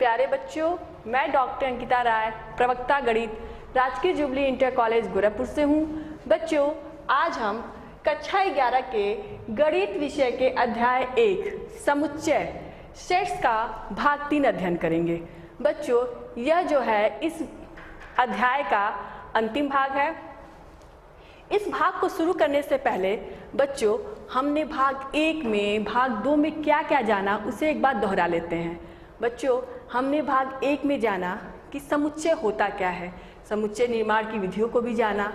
प्यारे बच्चों, मैं डॉक्टर अंकिता राय, प्रवक्ता गणित, राजकीय जुबली इंटर कॉलेज गोरखपुर से हूँ। बच्चों, आज हम कक्षा 11 के गणित विषय के अध्याय 1 समुच्चय सेट्स का भाग 3 अध्ययन करेंगे। बच्चों, यह जो है इस अध्याय का अंतिम भाग है। इस भाग को शुरू करने से पहले बच्चों, हमने भाग 1 में, भाग 2 में क्या क्या जाना उसे एक बार दोहरा लेते हैं। बच्चों, हमने भाग 1 में जाना कि समुच्चय होता क्या है, समुच्चय निर्माण की विधियों को भी जाना।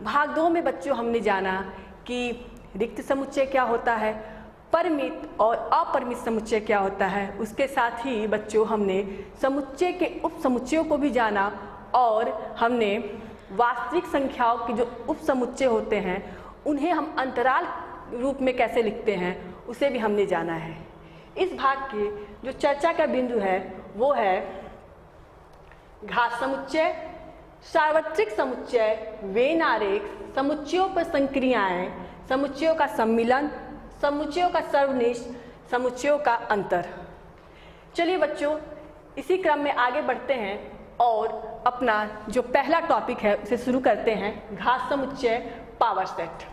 भाग 2 में बच्चों हमने जाना कि रिक्त समुच्चय क्या होता है, परिमित और अपरिमित समुच्चय क्या होता है। उसके साथ ही बच्चों हमने समुच्चय के उप समुच्चयों को भी जाना और हमने वास्तविक संख्याओं के जो उप समुच्चय होते हैं उन्हें हम अंतराल रूप में कैसे लिखते हैं उसे भी हमने जाना है। इस भाग के जो चर्चा का बिंदु है वो है घात समुच्चय, सार्वत्रिक समुच्चय, वेन आरेख, समुच्चयों पर संक्रियाएं, समुच्चयों का सम्मिलन, समुच्चयों का सर्वनिष्ठ, समुच्चयों का अंतर। चलिए बच्चों, इसी क्रम में आगे बढ़ते हैं और अपना जो पहला टॉपिक है उसे शुरू करते हैं, घात समुच्चय पावर सेट।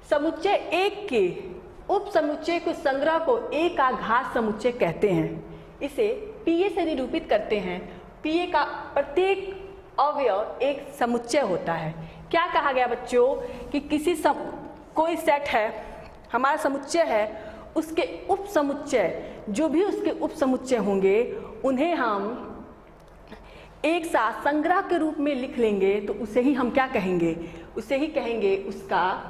समुच्चय 1 के उप समुच्चय के संग्रह को A का घात समुच्चय कहते हैं। इसे PA से निरूपित करते हैं। PA का प्रत्येक अवयव एक समुच्चय होता है। क्या कहा गया बच्चों कि कोई सेट है, हमारा समुच्चय है, उसके उप समुच्चय, जो भी उसके उप समुच्चय होंगे उन्हें हम एक साथ संग्रह के रूप में लिख लेंगे तो उसे ही हम क्या कहेंगे, उसे ही कहेंगे उसका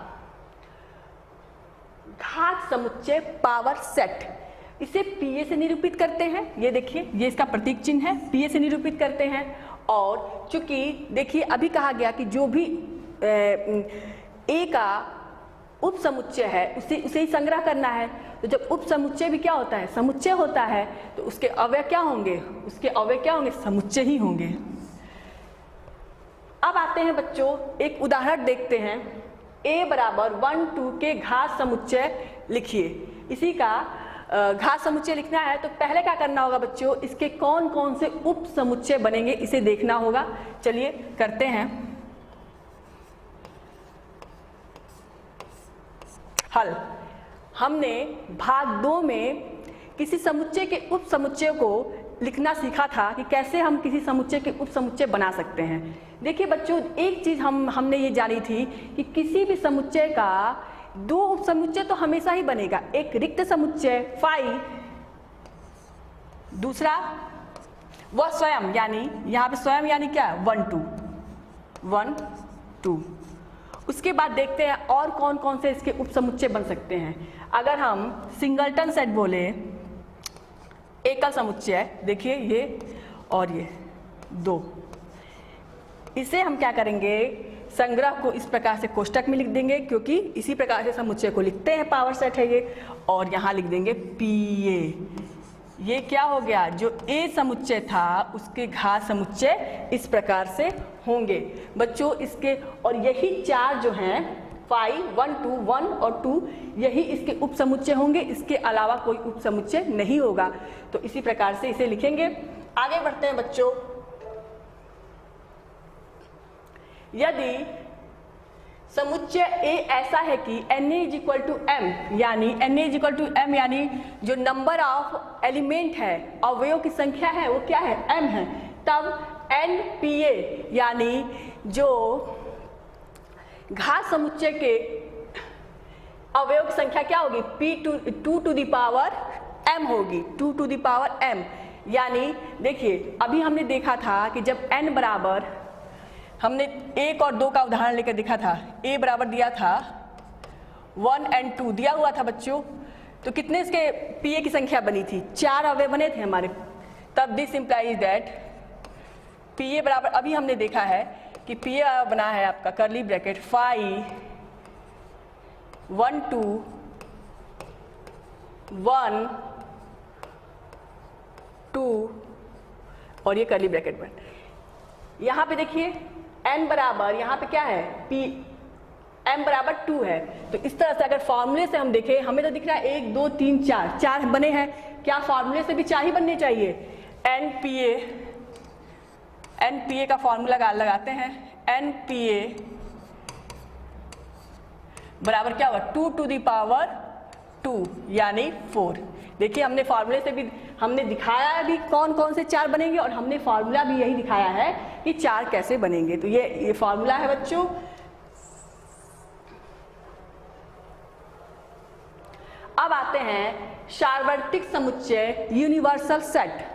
घात समुच्चय पावर सेट। इसे PA से निरूपित करते हैं। ये देखिए, ये इसका प्रतीक चिन्ह है, PA से निरूपित करते हैं। और चूंकि देखिए अभी कहा गया कि जो भी A का उप समुच्चय है उसे ही संग्रह करना है। तो जब उप समुच्चय भी क्या होता है, समुच्चय होता है, तो उसके अवयव क्या होंगे, उसके अवयव क्या होंगे, समुच्चय ही होंगे। अब आते हैं बच्चों, एक उदाहरण देखते हैं। A बराबर 1 2 के घात समुच्चय लिखिए। इसी का घात समुच्चय लिखना है तो पहले क्या करना होगा बच्चों, इसके कौन कौन से उप समुच्चय बनेंगे इसे देखना होगा। चलिए करते हैं हल। हमने भाग 2 में किसी समुच्चय के उप समुच्चय को लिखना सीखा था कि कैसे हम किसी समुच्चय के उप समुच्चय बना सकते हैं। देखिए बच्चों, एक चीज हमने ये जानी थी कि किसी भी समुच्चय का 2 उप समुच्चय तो हमेशा ही बनेगा। एक रिक्त समुच्चय फाई, दूसरा वह स्वयं, यानी यहाँ पे स्वयं यानी क्या, 1 2। उसके बाद देखते हैं और कौन कौन से इसके उप समुच्चय बन सकते हैं। अगर हम सिंगलटन सेट बोले, एकल समुच्चय, देखिए ये और ये 2, इसे हम क्या करेंगे, संग्रह को इस प्रकार से कोष्टक में लिख देंगे, क्योंकि इसी प्रकार से समुच्चय को लिखते हैं, पावर सेट है ये। और यहाँ लिख देंगे PA। ये क्या हो गया, जो A समुच्चय था उसके घात समुच्चय इस प्रकार से होंगे बच्चों। इसके और यही 4 जो हैं, 5 1 2 1 और 2, यही इसके उप समुच्चय होंगे। इसके अलावा कोई उप समुच्चय नहीं होगा। तो इसी प्रकार से इसे लिखेंगे। आगे बढ़ते हैं बच्चों। यदि समुच्चय A ऐसा है कि Na=m, यानी Na=m यानी जो नंबर ऑफ एलिमेंट है, अवयवों की संख्या है वो क्या है, m है, तब NPA यानी जो घात समुच्चय के अवयव की संख्या क्या होगी, 2 टू द पावर m होगी, 2 टू द पावर m। यानी देखिए अभी हमने देखा था कि जब n बराबर, हमने 1 और 2 का उदाहरण लेकर देखा था। A बराबर दिया था 1 और 2 दिया हुआ था बच्चों, तो कितने इसके PA की संख्या बनी थी, 4 अवयव बने थे हमारे। तब दिस इंप्लाइज दैट PA बराबर, अभी हमने देखा है कि PA बना है आपका कर्ली ब्रैकेट 5 1 2 1 2 और ये कर्ली ब्रैकेट बन। यहाँ पे देखिए n बराबर, यहाँ पे क्या है, m बराबर 2 है। तो इस तरह से अगर फॉर्मूले से हम देखें, हमें तो दिख रहा है 1 2 3 4 बने हैं। क्या फॉर्मूले से भी चार ही बनने चाहिए? NPA का फॉर्मूला लगाते हैं। NPA बराबर क्या होगा? 2 to the power 2 यानी 4। देखिए हमने फॉर्मूले से भी हमने दिखाया भी कौन कौन से चार बनेंगे और हमने फॉर्मूला भी यही दिखाया है कि चार कैसे बनेंगे। तो ये फॉर्मूला है बच्चों। अब आते हैं सार्वत्रिक समुच्चय यूनिवर्सल सेट।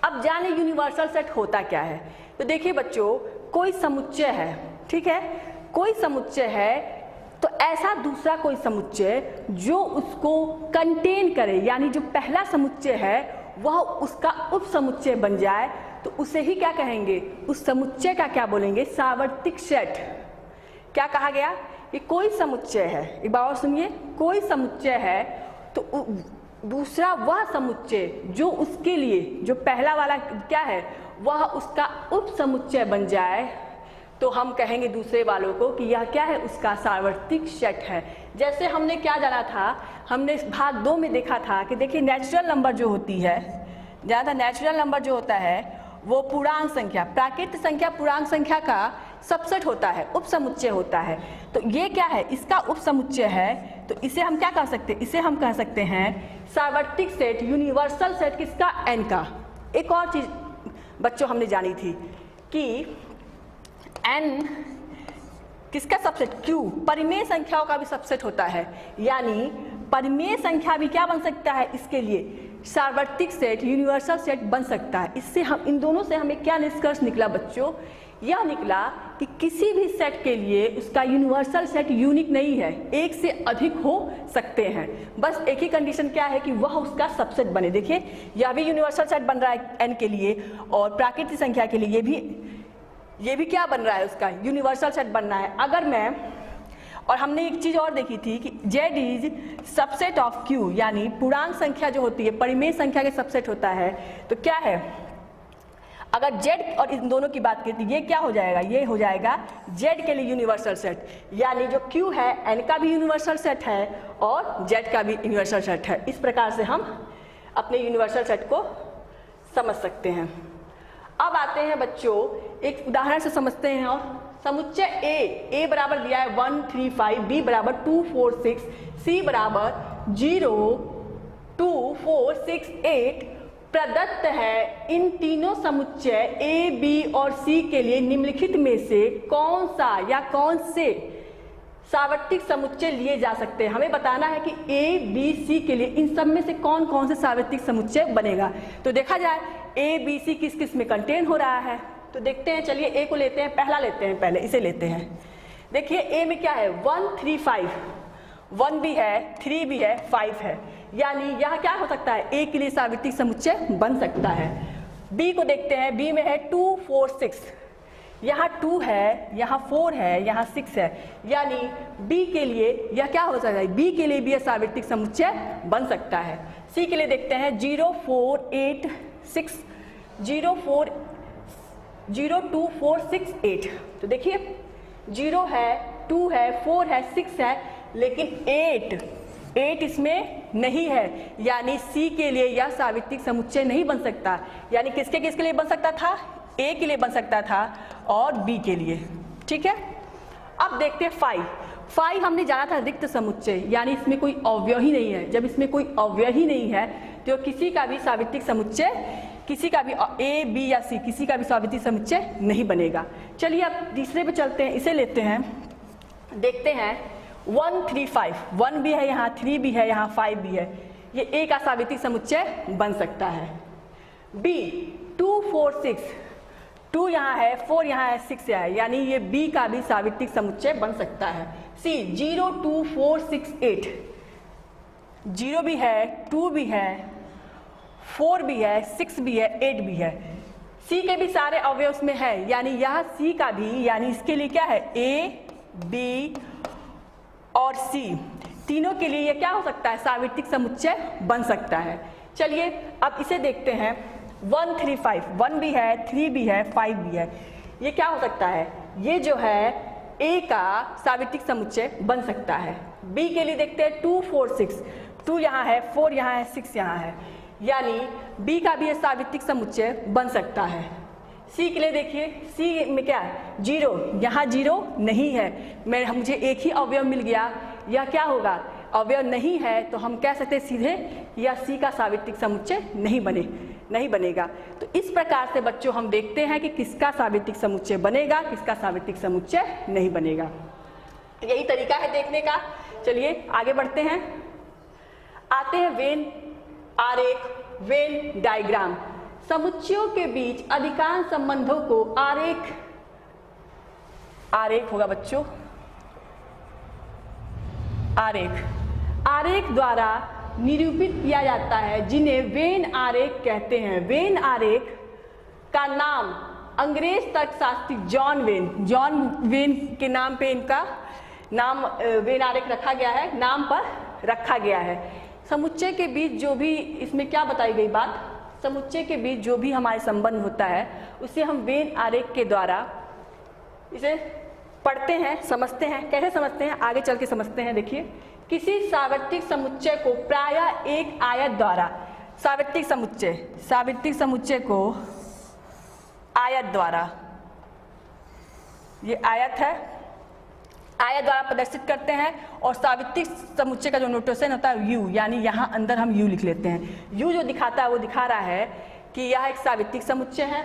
अब जाने यूनिवर्सल सेट होता क्या है। तो देखिए बच्चों, कोई समुच्चय है, ठीक है, कोई समुच्चय है तो ऐसा दूसरा कोई समुच्चय जो उसको कंटेन करे, यानी जो पहला समुच्चय है वह उसका उप समुच्चय बन जाए, तो उसे ही क्या कहेंगे? उस समुच्चय का क्या बोलेंगे? सार्वत्रिक सेट। क्या कहा गया? कि कोई समुच्चय है, एक बार और सुनिए, कोई समुच्चय है तो दूसरा वह समुच्चय जो उसके लिए, जो पहला वाला क्या है, वह उसका उप समुच्चय बन जाए, तो हम कहेंगे दूसरे वालों को कि यह क्या है? उसका सार्वत्रिक सेट है। जैसे हमने क्या जाना था, हमने भाग 2 में देखा था कि देखिए नेचुरल नंबर जो होती है, ज़्यादा नेचुरल नंबर जो होता है वो पूर्णांक संख्या, प्राकृत संख्या पूर्णांक संख्या का सबसेट होता है, उप समुच्चय होता है। तो ये क्या है? इसका उप समुच्चय है, तो इसे हम क्या कह सकते हैं? इसे हम कह सकते हैं सार्वत्रिक सेट, यूनिवर्सल सेट किसका? n का। एक और चीज बच्चों हमने जानी थी कि n किसका सबसेट? q, परिमेय संख्याओं का भी सबसेट होता है, यानी परिमेय संख्या भी क्या बन सकता है? इसके लिए सार्वत्रिक सेट, यूनिवर्सल सेट बन सकता है। इससे हम इन दोनों से हमें क्या निष्कर्ष निकला बच्चों? यह निकला कि किसी भी सेट के लिए उसका यूनिवर्सल सेट यूनिक नहीं है, एक से अधिक हो सकते हैं, बस एक ही कंडीशन क्या है कि वह उसका सबसेट बने। देखिए यह भी यूनिवर्सल सेट बन रहा है n के लिए, और प्राकृतिक संख्या के लिए ये भी क्या बन रहा है? उसका यूनिवर्सल सेट बनना है। अगर मैं, और हमने एक चीज और देखी थी कि Z is subset of Q, यानी पूर्णांक संख्या जो होती है परिमेय संख्या के सबसेट होता है। तो क्या है, अगर Z और इन दोनों की बात करें तो ये क्या हो जाएगा? ये हो जाएगा Z के लिए यूनिवर्सल सेट, यानी जो Q है N का भी यूनिवर्सल सेट है और Z का भी यूनिवर्सल सेट है। इस प्रकार से हम अपने यूनिवर्सल सेट को समझ सकते हैं। अब आते हैं बच्चों, एक उदाहरण से समझते हैं। और समुच्चय A बराबर दिया है 1 3 5, B बराबर 2 4 6, C बराबर 0 2 4 6 8 प्रदत्त है। इन तीनों समुच्चय A, B और C के लिए निम्नलिखित में से कौन सा या कौन से सार्वत्रिक समुच्चय लिए जा सकते हैं? हमें बताना है कि A, B, C के लिए इन सब में से कौन कौन से सार्वत्रिक समुच्चय बनेगा। तो देखा जाए A, B, C किस किस में कंटेन हो रहा है, तो देखते हैं। चलिए A को लेते हैं, पहला लेते हैं, पहले इसे लेते हैं। देखिए A में क्या है? 1 3 5, 1 भी है, 3 भी है, 5 है, यानी यह क्या हो सकता है? A के लिए सार्वत्रिक समुच्चय बन सकता है। B को देखते हैं, B में है 2 4 6, यहाँ 2 है, यहाँ 4 है, यहाँ 6 है, यानी B के लिए यह क्या हो सकता है? B के लिए भी यह सार्वत्रिक समुच्चय बन सकता है। C के लिए देखते हैं 0 4 8 6, 0 2 4 6 8। तो देखिए 0 है, 2 है, 4 है, 6 है, लेकिन 8 इसमें नहीं है, यानी C के लिए यह सार्वत्रिक समुच्चय नहीं बन सकता। यानी किसके लिए बन सकता था? A के लिए बन सकता था और B के लिए, ठीक है। अब देखते हैं 5 हमने जाना था रिक्त समुच्चय, यानी इसमें कोई अवयव ही नहीं है। जब इसमें कोई अवयव ही नहीं है तो किसी का भी सार्वत्रिक समुच्चय, किसी का भी A, B या C किसी का भी सार्वत्रिक समुच्चय नहीं बनेगा। चलिए अब तीसरे पे चलते हैं, इसे लेते हैं, देखते हैं 1 3 5, 1 भी है यहाँ, 3 भी है यहाँ, 5 भी है, ये A का सार्वत्रिक समुच्चय बन सकता है। B 2 4 6, 2 यहाँ है, 4 यहाँ है, 6 यहाँ है, यानी ये B का भी सार्वत्रिक समुच्चय बन सकता है। C 0 2 4 6 8, 0 भी है, 2 भी है, 4 भी है, 6 भी है, 8 भी है। C के भी सारे अवयव में है, यानी यह C का भी, यानी इसके लिए क्या है? A, B और C तीनों के लिए ये क्या हो सकता है? सार्वत्रिक समुच्चय बन सकता है। चलिए अब इसे देखते हैं 1 3 5, 1 भी है, 3 भी है, 5 भी है, ये क्या हो सकता है? ये जो है A का सार्वत्रिक समुच्चय बन सकता है। B के लिए देखते हैं 2 4 6, 2 यहाँ है, 4 यहाँ है, 6 यहाँ है, यानी बी का भी सावित्रिक समुच्चय बन सकता है। सी के लिए देखिए, सी में क्या है, 0, यहाँ 0 नहीं है, मुझे एक ही अवयव मिल गया, यह क्या होगा, अवयव नहीं है, तो हम कह सकते हैं सीधे या सी का सावित्रिक समुच्चय नहीं बनेगा। तो इस प्रकार से बच्चों हम देखते हैं कि किसका सावित्रिक समुच्चय बनेगा, किसका सावित्रिक समुच्चय नहीं बनेगा। यही तरीका है देखने का। चलिए आगे बढ़ते हैं, आते हैं वेन आरेख, वेन डायग्राम। समुच्चयों के बीच अधिकांश संबंधों को आरेख होगा बच्चों, आरेख द्वारा निरूपित किया जाता है, जिन्हें वेन आरेख कहते हैं। वेन आरेख का नाम अंग्रेज तर्कशास्त्री जॉन वेन के नाम पे इनका नाम वेन आरेख रखा गया है, नाम पर रखा गया है। समुच्चय के बीच जो भी, इसमें क्या बताई गई बात, समुच्चय के बीच जो भी हमारे संबंध होता है उसे हम वेन आरेख के द्वारा इसे पढ़ते हैं, समझते हैं। कैसे समझते हैं, आगे चल के समझते हैं। देखिए, किसी सावित्रिक समुच्चय को प्रायः एक आयत द्वारा, सावित्रिक समुच्चय को आयत द्वारा, ये आयत है, आयत द्वारा प्रदर्शित करते हैं। और सावित्रिक समुच्चय का जो नोटेशन होता है यू, यानी यहाँ अंदर हम यू लिख लेते हैं। यू जो दिखाता है वो दिखा रहा है कि यह एक सावित्रिक समुच्चय है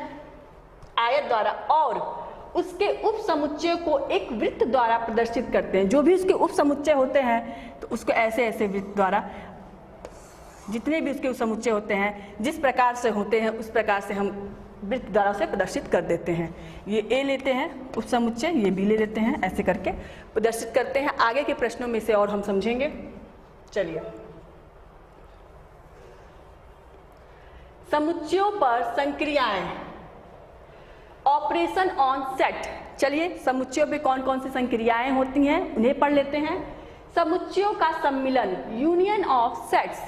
आयत द्वारा, और उसके उप समुच्चय को एक वृत्त द्वारा प्रदर्शित करते हैं। जो भी उसके उप समुच्चय होते हैं तो उसको ऐसे ऐसे वृत्त द्वारा, जितने भी उसके उप समुच्चय होते हैं जिस प्रकार से होते हैं उस प्रकार से हम वृत्त द्वारा से प्रदर्शित कर देते हैं। ये ए लेते हैं उप समुच्चय, ये बी ले लेते हैं, ऐसे करके प्रदर्शित करते हैं। आगे के प्रश्नों में से और हम समझेंगे। चलिए, समुच्चयों पर संक्रियाएं, ऑपरेशन ऑन सेट। चलिए, समुच्चयों पे कौन कौन सी संक्रियाएं होती हैं उन्हें पढ़ लेते हैं। समुच्चयों का सम्मिलन, यूनियन ऑफ सेट्स।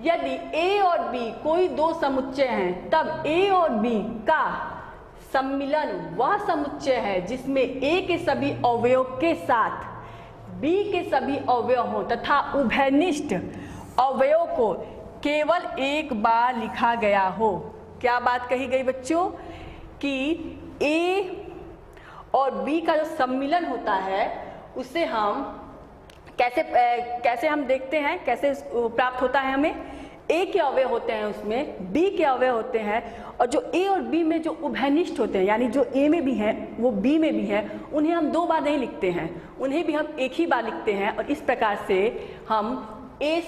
यदि ए और बी कोई दो समुच्चय हैं तब ए और बी का सम्मिलन वह समुच्चय है जिसमें ए के सभी अवयव के साथ बी के सभी अवयव हों तथा उभयनिष्ठ अवयव को केवल एक बार लिखा गया हो। क्या बात कही गई बच्चों, कि ए और बी का जो सम्मिलन होता है उसे हम कैसे हम देखते हैं, कैसे प्राप्त होता है हमें। ए के अवयव होते हैं उसमें, बी के अवयव होते हैं, और जो ए और बी में जो उभयनिष्ठ होते हैं, यानी जो ए में भी हैं वो बी में भी हैं, उन्हें हम दो बार नहीं लिखते हैं, उन्हें भी हम एक ही बार लिखते हैं। और इस प्रकार से हम ए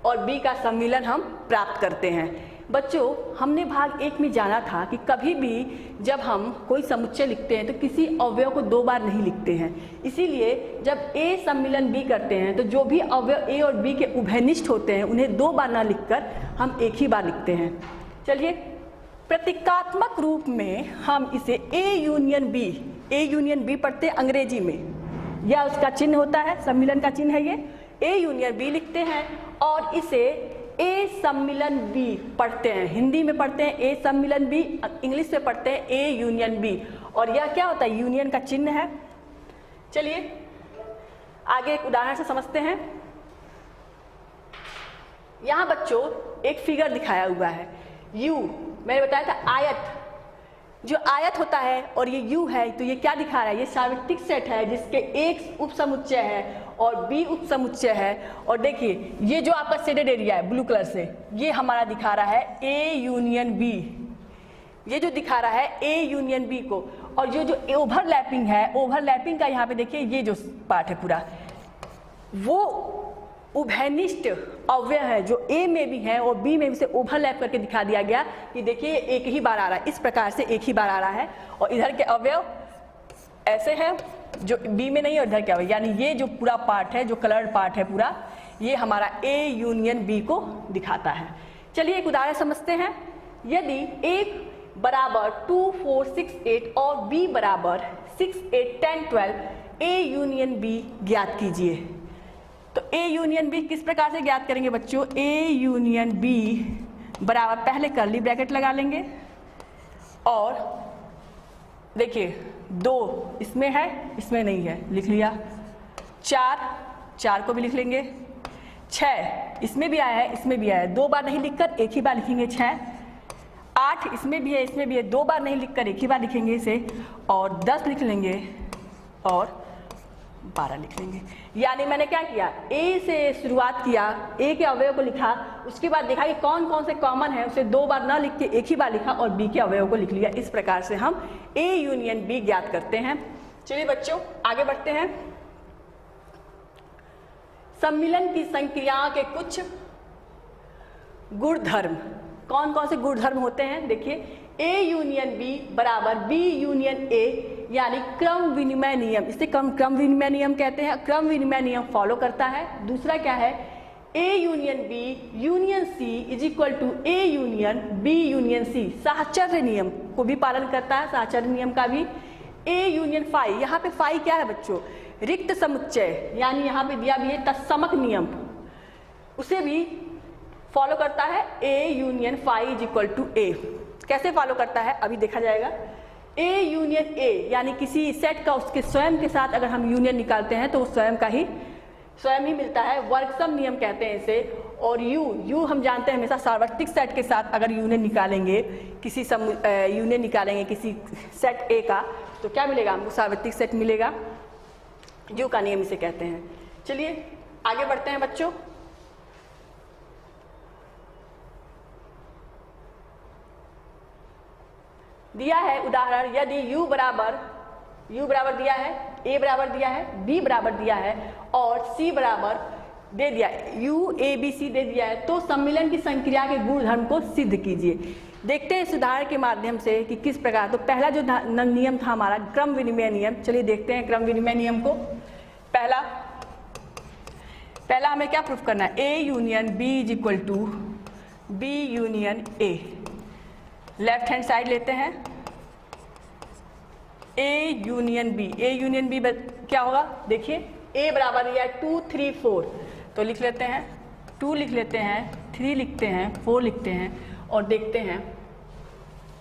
और बी का सम्मिलन हम प्राप्त करते हैं। बच्चों, हमने भाग 1 में जाना था कि कभी भी जब हम कोई समुच्चय लिखते हैं तो किसी अवयव को दो बार नहीं लिखते हैं। इसीलिए जब ए सम्मिलन बी करते हैं तो जो भी अवयव ए और बी के उभयनिष्ठ होते हैं उन्हें दो बार ना लिखकर हम एक ही बार लिखते हैं। चलिए, प्रतीकात्मक रूप में हम इसे ए यूनियन बी पढ़ते हैं अंग्रेजी में, या उसका चिन्ह होता है, सम्मिलन का चिन्ह है ये, ए यूनियन बी लिखते हैं। और इसे ए सम्मिलन बी पढ़ते हैं, हिंदी में पढ़ते हैं ए सम्मिलन बी, इंग्लिश में पढ़ते हैं ए यूनियन बी। और यह क्या होता है, यूनियन का चिन्ह है। चलिए आगे एक उदाहरण से समझते हैं। यहां बच्चों एक फिगर दिखाया हुआ है, यू, मैंने बताया था आयत, जो आयत होता है और ये यू है, तो ये क्या दिखा रहा है, ये सावित्रिक सेट है जिसके एक उप समुच्चय है और बी उप समुच्चय है। और देखिए ये जो आपका शेडेड एरिया है ब्लू कलर से, ये हमारा दिखा रहा है ए यूनियन बी, ये जो दिखा रहा है ए यूनियन बी को। और ये जो ओवरलैपिंग है, ओवरलैपिंग का यहाँ पे देखिए ये जो पार्ट है पूरा, वो उभयनिष्ठ अवयव है जो ए में भी है और बी में भी से ओवरलैप करके दिखा दिया गया कि देखिए एक ही बार आ रहा है, इस प्रकार से एक ही बार आ रहा है। और इधर के अवयव ऐसे हैं जो बी में नहीं है, और इधर के अवयव, यानी ये जो पूरा पार्ट है, जो कलर्ड पार्ट है पूरा, ये हमारा ए यूनियन बी को दिखाता है। चलिए एक उदाहरण समझते हैं। यदि एक बराबर 2, 4, 6, 8 और बी बराबर 6, 8, 10, 12, ए यूनियन बी ज्ञात कीजिए। तो ए यूनियन बी किस प्रकार से ज्ञात करेंगे बच्चों, ए यूनियन बी बराबर, पहले कर्ली ब्रैकेट लगा लेंगे और देखिए 2 इसमें है, इसमें नहीं है, लिख लिया। 4 को भी लिख लेंगे, 6 इसमें भी आया है, इसमें भी आया है, 2 बार नहीं लिखकर एक ही बार लिखेंगे 6। 8 इसमें भी है, इसमें भी है, 2 बार नहीं लिखकर एक ही बार लिखेंगे इसे, और 10 लिख लेंगे और 12 लिख लेंगे। यानी मैंने क्या किया, ए से शुरुआत किया, ए के अवयव को लिखा, उसके बाद देखा कि कौन कौन से कॉमन है, उसे 2 बार ना लिख के एक ही बार लिखा और बी के अवयव को लिख लिया। इस प्रकार से हम ए यूनियन बी ज्ञात करते हैं। चलिए बच्चों आगे बढ़ते हैं। सम्मिलन की संक्रियाओं के कुछ गुणधर्म, कौन कौन से गुणधर्म होते हैं देखिए। ए यूनियन बी बराबर बी यूनियन ए, यानी क्रम विनिमय नियम, इसे क्रम विनिमय नियम कहते हैं। क्रम विनिमय नियम फॉलो करता है। दूसरा क्या है, A union B union C is equal to A union B union C, साहचर्य नियम को भी पालन करता है, साहचर्य नियम का भी। ए यूनियन फाई, यहाँ पे फाई क्या है बच्चों, रिक्त समुच्चय, यानी यहाँ पे दिया भी है तत्समक नियम, उसे भी फॉलो करता है। A union phi is equal to A, कैसे फॉलो करता है अभी देखा जाएगा। ए यूनियन ए, यानी किसी सेट का उसके स्वयं के साथ अगर हम यूनियन निकालते हैं तो वो स्वयं ही मिलता है, वर्गसम नियम कहते हैं इसे। और यू हम जानते हैं हमेशा सार्वत्रिक सेट के साथ अगर यूनियन निकालेंगे, किसी यूनियन निकालेंगे किसी सेट ए का, तो क्या मिलेगा हमको, सार्वत्रिक सेट मिलेगा। यू का नियम इसे कहते हैं। चलिए आगे बढ़ते हैं बच्चों। दिया है उदाहरण, यदि u बराबर दिया है, a बराबर दिया है, b बराबर दिया है और c बराबर दे दिया है, u a b c दे दिया है, तो सम्मिलन की संक्रिया के गुणधर्म को सिद्ध कीजिए। देखते हैं इस उदाहरण के माध्यम से कि किस प्रकार। तो पहला जो नियम था हमारा क्रम विनिमय नियम, चलिए देखते हैं क्रम विनिमय नियम को। पहला हमें क्या प्रूफ करना है, a union b is equal to b union a। Left hand side लेते हैं, A union B, A union B क्या होगा देखिए, ए बराबर दिया है 2 3 4, तो लिख लेते हैं 2 लिख लेते हैं, 3 लिखते हैं, 4 लिखते हैं और देखते हैं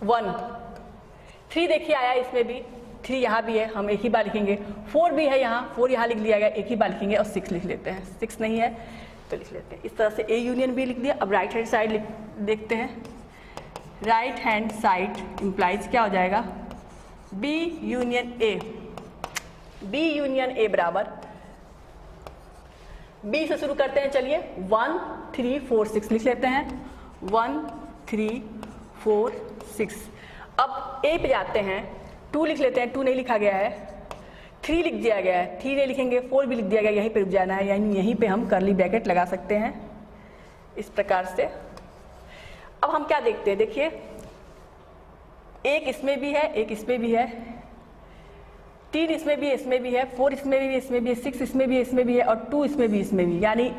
1 3 देखिए आया, इसमें भी 3 यहाँ भी है, हम एक ही बार लिखेंगे। 4 भी है यहाँ, 4 यहाँ लिख लिया गया, एक ही बार लिखेंगे। और 6 लिख लेते हैं, 6 नहीं है तो लिख लेते हैं। इस तरह से ए यूनियन बी लिख दिया। अब राइट हैंड साइड देखते हैं। राइट हैंड साइड इंप्लाइज क्या हो जाएगा, B union A. B union A बराबर बी से शुरू करते हैं, चलिए 1 3 4 6 लिख लेते हैं, 1 3 4 6। अब ए पे जाते हैं, 2 लिख लेते हैं, 2 नहीं लिखा गया है, 3 लिख दिया गया है, 3 नहीं लिखेंगे, 4 भी लिख दिया गया, यहीं पे रुक जाना है, यानी यहीं पे हम कर्ली ब्रैकेट लगा सकते हैं इस प्रकार से। अब हम क्या देखते हैं, देखिए एक इसमें भी है, एक इसमें भी है, 3 इसमें भी है, इसमें भी है, 4 इसमें भी है, इसमें भी है, 6 इसमें भी है, इसमें भी है और 2 इसमें भी, इसमें भी। यानी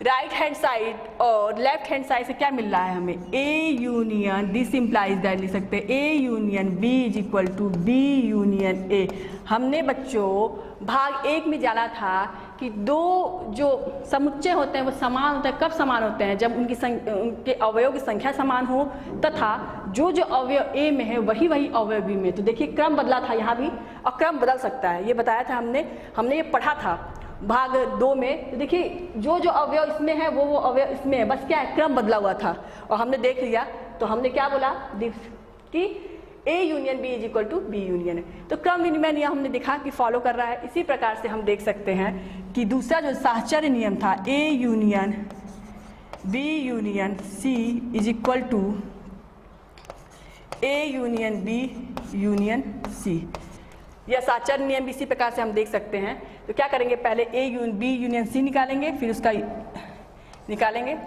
राइट हैंड साइड और लेफ्ट हैंड साइड से क्या मिल रहा है हमें, A union, this implies that लिख सकते हैं, A union B is equal to B union A. हमने बच्चों भाग 1 में जाना था कि दो जो समुच्चय होते हैं वो समान होते हैं। कब समान होते हैं, जब उनके अवयव की संख्या समान हो तथा जो जो अवयव ए में है वही अवयव बी में। तो देखिए क्रम बदला था यहाँ भी, और क्रम बदल सकता है, ये बताया था हमने ये पढ़ा था भाग 2 में। तो देखिए जो जो अवयव इसमें है वो अवयव इसमें है, बस क्या है, क्रम बदला हुआ था और हमने देख लिया। तो हमने क्या बोला कि A union B is equal to B union है। तो क्रम विनिमय नियम हमने देखा कि फॉलो कर रहा है। इसी प्रकार से हम देख सकते हैं कि दूसरा जो साहचर्य नियम था, A union B union C is equal to A union B union C, यह साहचर्य नियम भी इसी प्रकार से हम देख सकते हैं। तो क्या करेंगे, पहले बी यूनियन सी निकालेंगे, फिर उसका निकालेंगे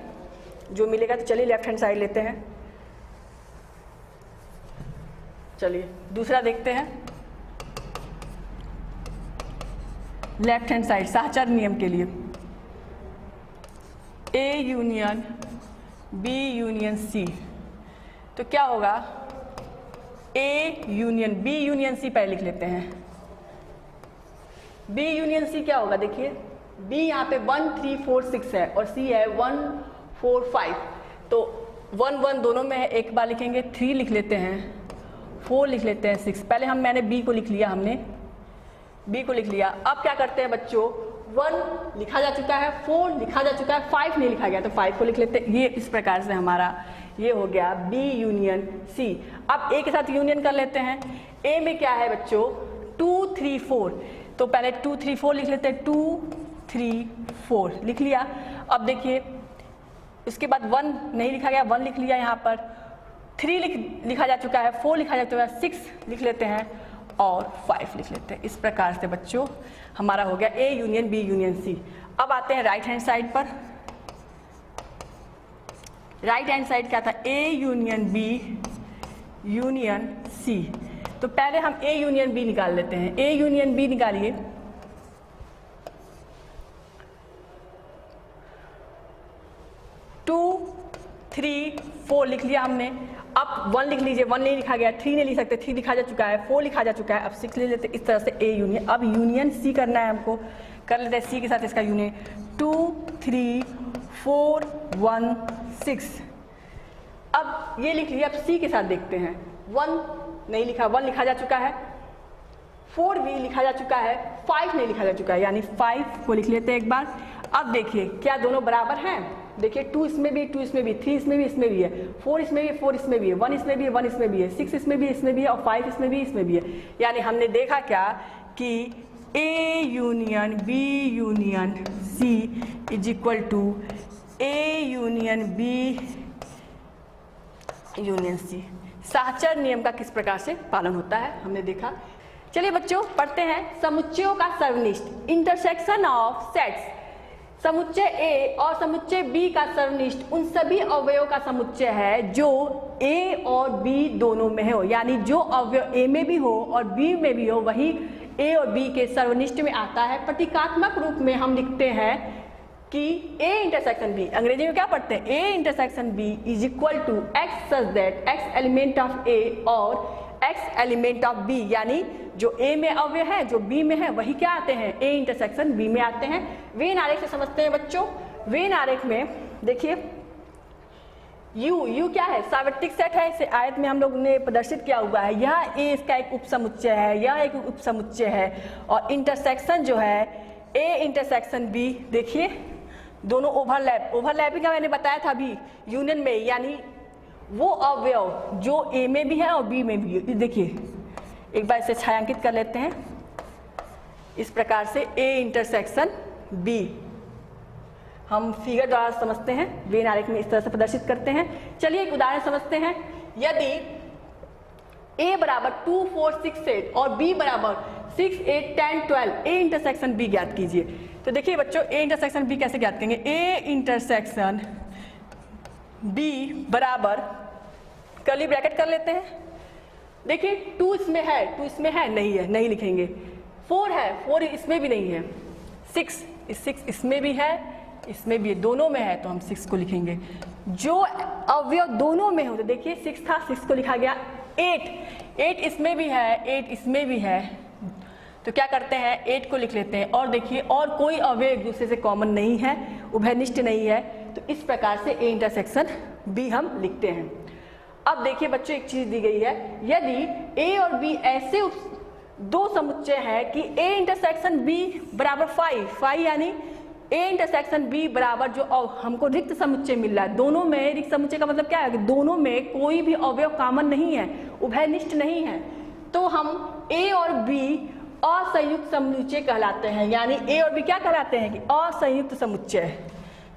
जो मिलेगा। तो चलिए लेफ्ट हैंड साइड लेते हैं, चलिए दूसरा देखते हैं। लेफ्ट हैंड साइड साहचर्य नियम के लिए A union B union C, तो क्या होगा, A union B union C पहले लिख लेते हैं। बी यूनियन सी क्या होगा, देखिए बी यहाँ पे 1 3 4 6 है और सी है 1 4 5, तो 1 1 दोनों में है, एक बार लिखेंगे। 3 लिख लेते हैं, 4 लिख लेते हैं, 6। पहले मैंने बी को लिख लिया, हमने बी को लिख लिया। अब क्या करते हैं बच्चों, 1 लिखा जा चुका है, 4 लिखा जा चुका है, 5 नहीं लिखा गया तो 5 को लिख लेते हैं। ये इस प्रकार से हमारा ये हो गया बी यूनियन सी। अब ए के साथ यूनियन कर लेते हैं। ए में क्या है बच्चों 2 3 4, तो पहले 2 3 4 लिख लेते हैं। 2 3 4 लिख लिया। अब देखिए उसके बाद 1 नहीं लिखा गया, 1 लिख लिया यहाँ पर। 3 लिखा जा चुका है, 4 लिखा जा चुका है, 6 लिख लेते हैं और 5 लिख लेते हैं। इस प्रकार से बच्चों हमारा हो गया A union B union C. अब आते हैं राइट हैंड साइड पर। राइट हैंड साइड क्या था, A union B union C. तो पहले हम ए यूनियन बी निकाल लेते हैं। ए यूनियन बी निकालिए। टू 3 4 लिख लिया हमने। अब 1 लिख लीजिए, 1 नहीं लिखा गया, 3 नहीं लिख सकते, 3 लिखा जा चुका है, 4 लिखा जा चुका है। अब 6 ले लेते, इस तरह से ए यूनियन। अब यूनियन सी करना है हमको, कर लेते हैं सी के साथ इसका यूनियन। 2 3 4 1 6। अब ये लिख लिया। अब सी के साथ देखते हैं। 1 नहीं लिखा, 1 लिखा जा चुका है, 4 भी लिखा जा चुका है, 5 नहीं लिखा जा चुका है, यानी 5 को लिख लेते हैं एक बार। अब देखिए क्या दोनों बराबर हैं। देखिए 2 इसमें भी, 2 इसमें भी, 3 इसमें भी, इसमें भी है, 4 इसमें भी, 4 इसमें भी है, 1 इसमें भी है, 1 इसमें भी है, 6 इसमें भी, इसमें भी है और 5 इसमें भी, इसमें भी है। यानी हमने देखा क्या कि A union B union C is equal to A union B union C. साहचर नियम का किस प्रकार से पालन होता है हमने देखा। चलिए बच्चों पढ़ते हैं समुच्चयों का सर्वनिष्ठ। Intersection of sets. समुच्चय ए और समुच्चय बी का सर्वनिष्ठ उन सभी अवयवों का समुच्चय है जो ए और बी दोनों में हो, यानी जो अवयव ए में भी हो और बी में भी हो वही ए और बी के सर्वनिष्ठ में आता है। प्रतीकात्मक रूप में हम लिखते हैं कि ए इंटरसेक्शन बी, अंग्रेजी में क्या पढ़ते हैं, A intersection B is equal to X such that X element of A और एक्स एलिमेंट ऑफ बी, यानी जो ए में अवयव है जो बी में है वही क्या आते हैं, ए इंटरसेक्शन बी में आते हैं। वेन आरेख से समझते हैं बच्चों। वेन आरेख में देखिए यू क्या है, सार्वत्रिक सेट है, इसे आयत में हम लोग ने प्रदर्शित किया हुआ है। यह ए इसका एक उपसमुच्चय है, यह एक उपसमुच्चय है और इंटरसेक्शन जो है ए इंटरसेक्शन बी, देखिए दोनों ओवरलैपिंग का मैंने बताया था अभी यूनियन में, यानी वो अवयव जो ए में भी है और बी में भी है। देखिए एक बार इसे छायांकित कर लेते हैं इस प्रकार से ए इंटरसेक्शन बी हम फिगर द्वारा समझते हैं, वेन आरेख में इस तरह से प्रदर्शित करते हैं। चलिए एक उदाहरण समझते हैं। यदि a बराबर 2 4 6 8 और b बराबर 6 8 10 12 a इंटरसेक्शन b ज्ञात कीजिए। तो देखिए बच्चों a इंटरसेक्शन b कैसे ज्ञात करेंगे। a इंटरसेक्शन b बराबर कर्ली ब्रैकेट कर लेते हैं। देखिए 2 इसमें है, 2 इसमें है, नहीं है, नहीं लिखेंगे। 4 है, 4 इसमें भी नहीं है। 6 इसमें भी है, इसमें भी है, दोनों में है तो हम 6 को लिखेंगे। जो अवयव दोनों में हो, तो देखिए 6 था, 6 को लिखा गया। 8 इसमें भी है, 8 इसमें भी है, तो क्या करते हैं 8 को लिख लेते हैं। और देखिए और कोई अवयव एक दूसरे से कॉमन नहीं है, उभयनिष्ठ नहीं है, तो इस प्रकार से ए इंटरसेक्शन बी हम लिखते हैं। अब देखिए बच्चों एक चीज दी गई है, यदि ए और बी ऐसे दो समुच्चय है कि ए इंटरसेक्शन बी बराबर 5 यानी ए इंटरसेक्शन बी बराबर जो हमको रिक्त समुच्चय मिल रहा है, दोनों में रिक्त समुच्चय का मतलब क्या है कि दोनों में कोई भी अवयव कॉमन नहीं है, उभयनिष्ठ नहीं है, तो हम ए और बी असंयुक्त समुच्चय कहलाते हैं। यानी ए और बी क्या कहलाते हैं कि असंयुक्त समुच्चय,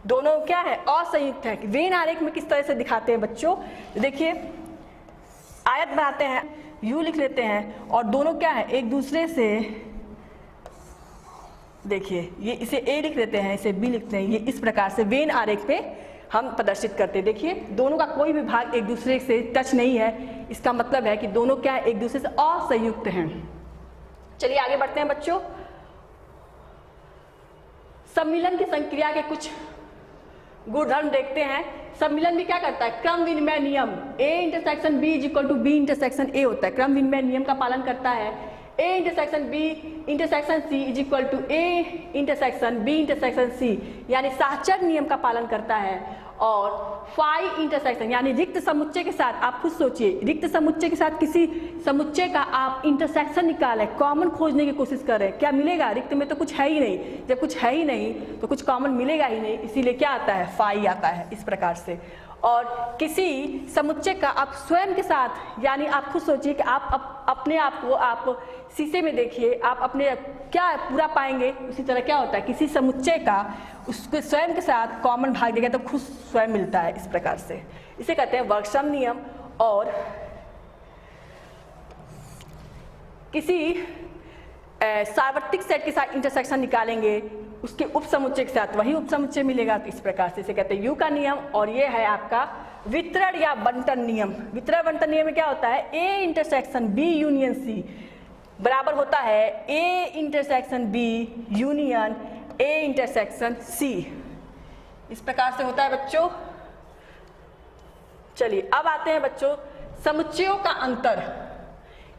दोनों क्या है असंयुक्त है। वेन आरेख में किस तरह से दिखाते हैं बच्चों, देखिए आयत बनाते हैं, यू लिख लेते हैं और दोनों क्या है एक दूसरे से, देखिए ये इसे ए लिख लेते हैं, इसे बी लिखते हैं, ये इस प्रकार से वेन आरेख पे हम प्रदर्शित करते हैं। देखिए दोनों का कोई भी भाग एक दूसरे से टच नहीं है, इसका मतलब है कि दोनों क्या है एक दूसरे से असंयुक्त हैं। चलिए आगे बढ़ते हैं बच्चों। सम्मिलन की संक्रिया के कुछ गुणधर्म देखते हैं। सम्मिलन भी क्या करता है, क्रम विनिमय नियम, A intersection B is equal to B intersection A होता है, क्रम विनिमय नियम का पालन करता है। A intersection B intersection C is equal to A intersection B intersection C, यानी साहचर्य नियम का पालन करता है। और फाई इंटरसेक्शन यानी रिक्त समुच्चय के साथ, आप खुद सोचिए, रिक्त समुच्चय के साथ किसी समुच्चय का आप इंटरसेक्शन निकालें, कॉमन खोजने की कोशिश करें, क्या मिलेगा? रिक्त में तो कुछ है ही नहीं, जब कुछ है ही नहीं तो कुछ कॉमन मिलेगा ही नहीं, इसीलिए क्या आता है? फाई आता है इस प्रकार से। और किसी समुच्चय का आप स्वयं के साथ, यानी आप खुद सोचिए कि आप अपने आप को आप शीशे में देखिए, आप अपने क्या पूरा पाएंगे, उसी तरह क्या होता है किसी समुच्चय का उसके स्वयं के साथ कॉमन भाग देगा तो खुद स्वयं मिलता है, इस प्रकार से इसे कहते हैं वर्गसम नियम। और किसी सार्वत्रिक सेट के साथ इंटरसेक्शन निकालेंगे, उसके उपसमुच्चय के साथ वही उपसमुच्चय मिलेगा, तो इस प्रकार से इसे कहते हैं यू का नियम। और ये है आपका वितरण या बंटन नियम। वितरण बंटन नियम में क्या होता है? A intersection B union C बराबर होता है A intersection B union A intersection C, इस प्रकार से होता है बच्चों। चलिए अब आते हैं बच्चों समुच्चयों का अंतर,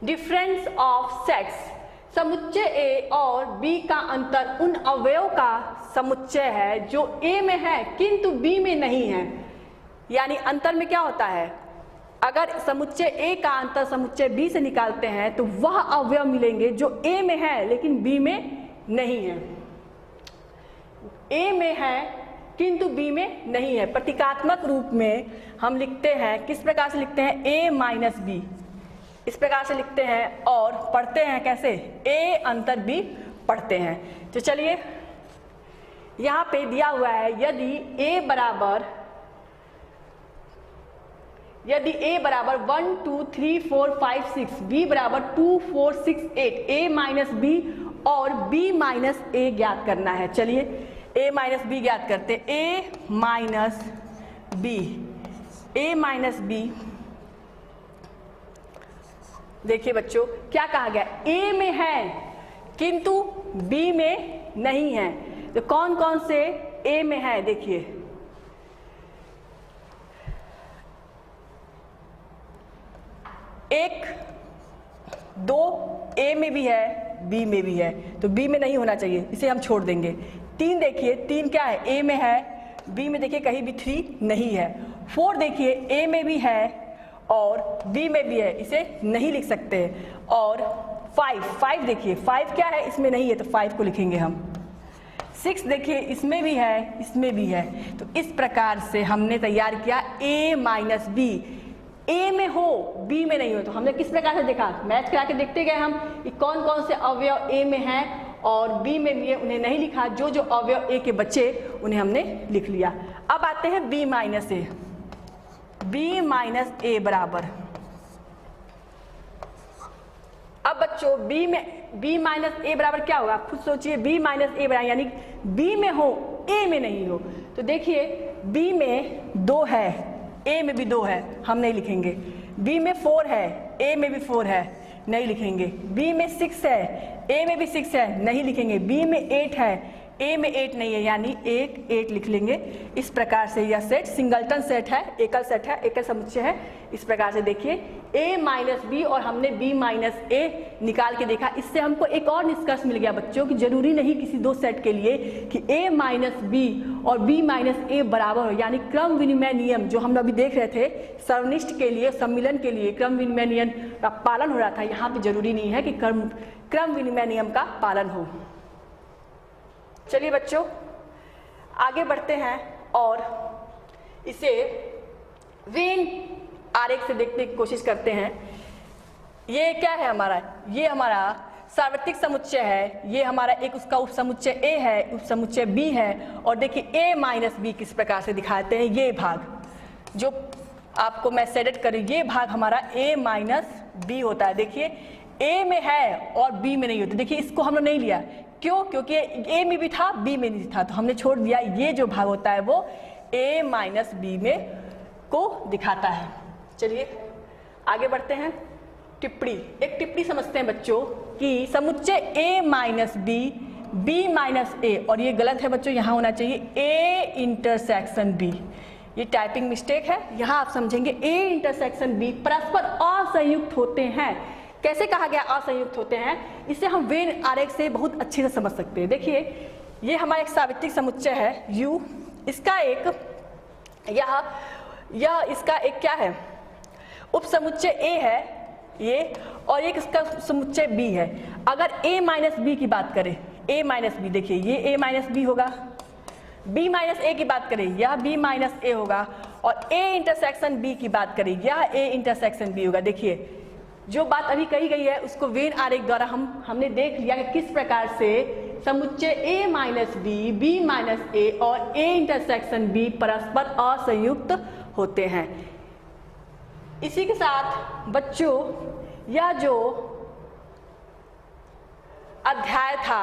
डिफरेंस ऑफ सेट्स। समुच्चय A और B का अंतर उन अवयव का समुच्चय है जो A में है किंतु B में नहीं है। यानी अंतर में क्या होता है? अगर समुच्चय A का अंतर समुच्चय B से निकालते हैं तो वह अवयव मिलेंगे जो A में है लेकिन B में नहीं है। A में है किंतु B में नहीं है। प्रतीकात्मक रूप में हम लिखते हैं, किस प्रकार से लिखते हैं? A माइनस B, इस प्रकार से लिखते हैं। और पढ़ते हैं कैसे? A अंतर B पढ़ते हैं। तो चलिए यहाँ पे दिया हुआ है यदि A बराबर 1 2 3 4 5 6, B बराबर 2 4 6 8, A माइनस B और B माइनस A ज्ञात करना है। चलिए A माइनस B ज्ञात करते हैं। A माइनस B, देखिए बच्चों क्या कहा गया? A में है किंतु B में नहीं है। तो कौन कौन से A में है? देखिए 1 2 A में भी है B में भी है, तो B में नहीं होना चाहिए, इसे हम छोड़ देंगे। 3 देखिए, 3 क्या है? A में है, B में देखिए कहीं भी 3 नहीं है। 4 देखिए A में भी है और B में भी है, इसे नहीं लिख सकते। और 5 देखिए 5 क्या है? इसमें नहीं है तो 5 को लिखेंगे हम। 6 देखिए इसमें भी है, इसमें भी है। तो इस प्रकार से हमने तैयार किया A माइनस B। A में हो B में नहीं हो, तो हमने किस प्रकार से देखा? मैच करा के देखते गए हम कि कौन कौन से अवयव A में हैं और B में भी है, उन्हें नहीं लिखा। जो जो अवयव A के बचे उन्हें हमने लिख लिया। अब आते हैं B minus A। B minus A बराबर, अब बच्चों B माइनस A बराबर क्या होगा? खुद सोचिए। B माइनस A बराबर यानी B में हो A में नहीं हो। तो देखिए B में 2 है, A में भी 2 है, हम नहीं लिखेंगे। B में 4 है, A में भी 4 है, नहीं लिखेंगे। B में 6 है, A में भी 6 है, नहीं लिखेंगे। B में 8 है, A में 8 नहीं है, यानी 8 लिख लेंगे। इस प्रकार से यह सेट सिंगलटन सेट है, एकल सेट है, एकल समुच्चय है। इस प्रकार से देखिए A माइनस B और हमने B माइनस A निकाल के देखा। इससे हमको एक और निष्कर्ष मिल गया बच्चों कि जरूरी नहीं किसी 2 सेट के लिए कि A माइनस B और B माइनस A बराबर हो, यानी क्रम विनिमय नियम जो हम अभी देख रहे थे सर्वनिष्ठ के लिए, सम्मिलन के लिए क्रम विनिमय नियम का पालन हो रहा था। यहाँ पे जरूरी नहीं है कि क्रम विनिमय नियम का पालन हो। चलिए बच्चों आगे बढ़ते हैं और इसे वेन आरेख से देखने की कोशिश करते हैं। ये क्या है हमारा? ये हमारा सार्वत्रिक समुच्चय है। ये हमारा एक उसका उपसमुच्चय A है, उपसमुच्चय B है। और देखिए A माइनस B किस प्रकार से दिखाते हैं। ये भाग जो आपको मैं सेलेक्ट करी, ये भाग हमारा A माइनस B होता है। देखिए A में है और B में नहीं होता। देखिए इसको हमने नहीं लिया, क्यों? क्योंकि A में भी था B में नहीं था, तो हमने छोड़ दिया। ये जो भाग होता है वो A माइनस B में को दिखाता है। चलिए आगे बढ़ते हैं। टिप्पणी, एक टिप्पणी समझते हैं बच्चों कि समुच्चय A minus B, B minus A, और ये गलत है बच्चों, यहाँ होना चाहिए A इंटरसेक्शन B। ये टाइपिंग मिस्टेक है। यहाँ आप समझेंगे A इंटरसेक्शन B परस्पर असंयुक्त होते हैं। कैसे कहा गया असंयुक्त होते हैं, इसे हम वेन आरेख से बहुत अच्छे से समझ सकते हैं। देखिए ये हमारा एक सावित्रिक समुच्चय है U, इसका एक यह इसका एक क्या है, उप समुच्चय A है ये, और एक इसका समुच्चय B है। अगर A माइनस B की बात करें, A माइनस B, देखिए ये A माइनस B होगा, B माइनस A की बात करें यह B माइनस A होगा, और A इंटरसेक्शन B की बात करें यह A इंटरसेक्शन B होगा। देखिए जो बात अभी कही गई है उसको वेन आरेख द्वारा हमने देख लिया कि किस प्रकार से समुच्चय A minus B, B minus A और A इंटरसेक्शन B परस्पर असंयुक्त होते हैं। इसी के साथ बच्चों यह जो अध्याय था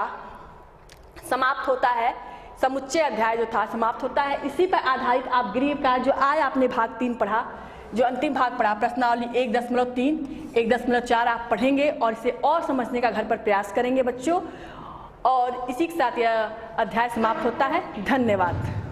समाप्त होता है, समुच्चय अध्याय जो था समाप्त होता है। इसी पर आधारित आप गृह कार्य जो आज आपने भाग 3 पढ़ा, जो अंतिम भाग पढ़ा, प्रश्नावली 1.3, 1.4 आप पढ़ेंगे और इसे और समझने का घर पर प्रयास करेंगे बच्चों। और इसी के साथ यह अध्याय समाप्त होता है। धन्यवाद।